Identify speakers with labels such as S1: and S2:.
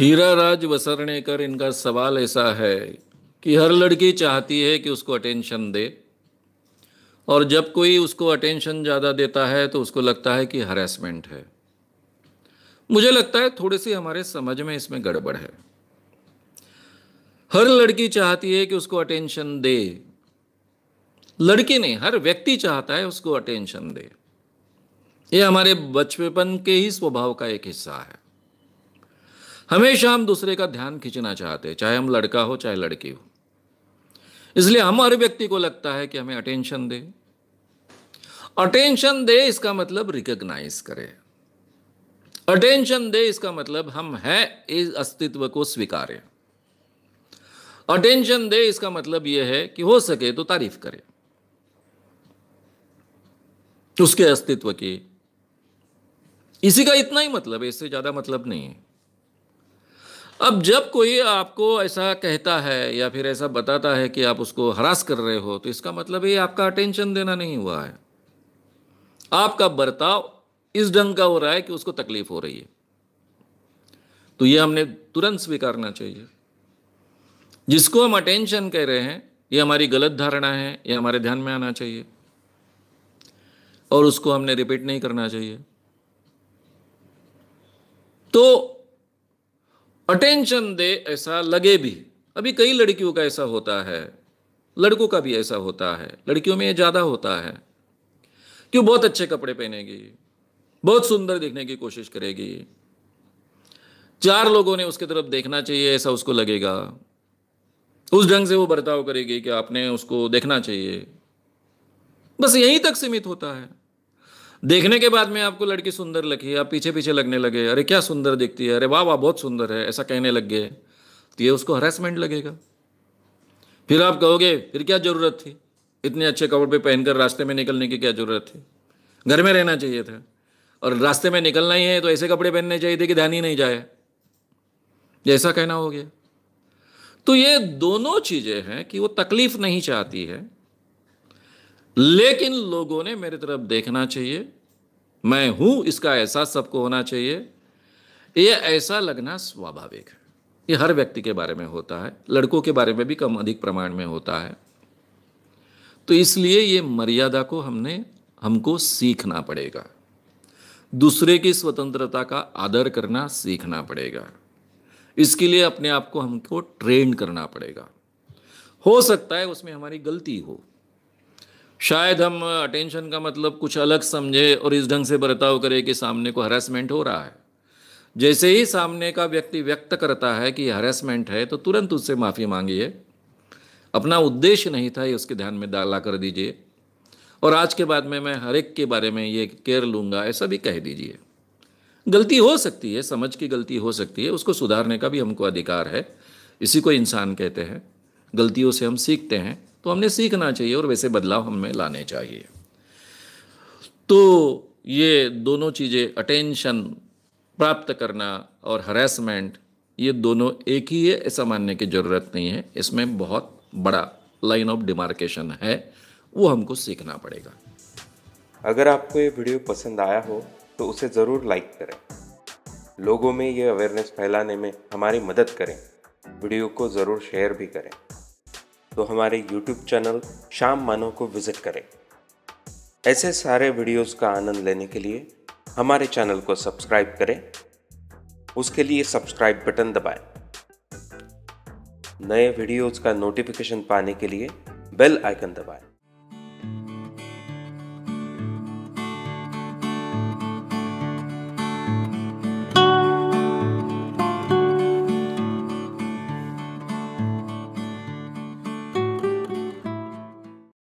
S1: हीराराज वसरनेकर, इनका सवाल ऐसा है कि हर लड़की चाहती है कि उसको अटेंशन दे, और जब कोई उसको अटेंशन ज़्यादा देता है तो उसको लगता है कि हरेसमेंट है। मुझे लगता है थोड़ी सी हमारे समझ में इसमें गड़बड़ है। हर लड़की चाहती है कि उसको अटेंशन दे, लड़की नहीं, हर व्यक्ति चाहता है उसको अटेंशन दे। ये हमारे बचपन के ही स्वभाव का एक हिस्सा है। हमेशा हम दूसरे का ध्यान खींचना चाहते हैं, चाहे हम लड़का हो चाहे लड़की हो। इसलिए हम हर व्यक्ति को लगता है कि हमें अटेंशन दे। अटेंशन दे इसका मतलब रिकॉग्नाइज करे। अटेंशन दे इसका मतलब हम हैं इस अस्तित्व को स्वीकारें। अटेंशन दे इसका मतलब यह है कि हो सके तो तारीफ करे उसके अस्तित्व की। इसी का इतना ही मतलब है, इससे ज्यादा मतलब नहीं है। अब जब कोई आपको ऐसा कहता है या फिर ऐसा बताता है कि आप उसको हरास कर रहे हो, तो इसका मतलब ये आपका अटेंशन देना नहीं हुआ है। आपका बर्ताव इस ढंग का हो रहा है कि उसको तकलीफ हो रही है। तो ये हमने तुरंत स्वीकारना चाहिए। जिसको हम अटेंशन कह रहे हैं, ये हमारी गलत धारणा है, ये हमारे ध्यान में आना चाहिए और उसको हमने रिपीट नहीं करना चाहिए। तो अटेंशन दे ऐसा लगे भी, अभी कई लड़कियों का ऐसा होता है, लड़कों का भी ऐसा होता है। लड़कियों में ये ज्यादा होता है कि वो बहुत अच्छे कपड़े पहनेगी, बहुत सुंदर दिखने की कोशिश करेगी, चार लोगों ने उसकी तरफ देखना चाहिए ऐसा उसको लगेगा, उस ढंग से वो बर्ताव करेगी कि आपने उसको देखना चाहिए। बस यहीं तक सीमित होता है। देखने के बाद में आपको लड़की सुंदर लगी, आप पीछे पीछे लगने लगे, अरे क्या सुंदर दिखती है, अरे वाह वाह बहुत सुंदर है, ऐसा कहने लग गए, तो ये उसको हरासमेंट लगेगा। फिर आप कहोगे फिर क्या जरूरत थी, इतने अच्छे कपड़े पहनकर रास्ते में निकलने की क्या जरूरत थी, घर में रहना चाहिए था, और रास्ते में निकलना ही है तो ऐसे कपड़े पहनने चाहिए थे कि ध्यान ही नहीं जाए, ऐसा कहना हो गया। तो ये दोनों चीजें हैं कि वो तकलीफ नहीं चाहती है, लेकिन लोगों ने मेरी तरफ देखना चाहिए, मैं हूं इसका एहसास सबको होना चाहिए। ये ऐसा लगना स्वाभाविक है। ये हर व्यक्ति के बारे में होता है, लड़कों के बारे में भी कम अधिक प्रमाण में होता है। तो इसलिए ये मर्यादा को हमको सीखना पड़ेगा। दूसरे की स्वतंत्रता का आदर करना सीखना पड़ेगा। इसके लिए अपने आप को हमको ट्रेन करना पड़ेगा। हो सकता है उसमें हमारी गलती हो, शायद हम अटेंशन का मतलब कुछ अलग समझे और इस ढंग से बर्ताव करें कि सामने को हरासमेंट हो रहा है। जैसे ही सामने का व्यक्ति व्यक्त करता है कि हरासमेंट है, तो तुरंत उससे माफ़ी मांगिए। अपना उद्देश्य नहीं था ये उसके ध्यान में डाला कर दीजिए, और आज के बाद में मैं हर एक के बारे में ये केयर लूँगा ऐसा भी कह दीजिए। गलती हो सकती है, समझ की गलती हो सकती है, उसको सुधारने का भी हमको अधिकार है। इसी को इंसान कहते हैं। गलतियों से हम सीखते हैं, तो हमने सीखना चाहिए और वैसे बदलाव हमें लाने चाहिए। तो ये दोनों चीज़ें, अटेंशन प्राप्त करना और हरासमेंट, ये दोनों एक ही है ऐसा मानने की ज़रूरत नहीं है। इसमें बहुत बड़ा लाइन ऑफ डिमार्केशन है, वो हमको सीखना पड़ेगा।
S2: अगर आपको ये वीडियो पसंद आया हो तो उसे ज़रूर लाइक करें, लोगों में ये अवेयरनेस फैलाने में हमारी मदद करें। वीडियो को ज़रूर शेयर भी करें। तो हमारे YouTube चैनल शाम मानव को विज़िट करें। ऐसे सारे वीडियोस का आनंद लेने के लिए हमारे चैनल को सब्सक्राइब करें। उसके लिए सब्सक्राइब बटन दबाएं। नए वीडियोस का नोटिफिकेशन पाने के लिए बेल आइकन दबाएं।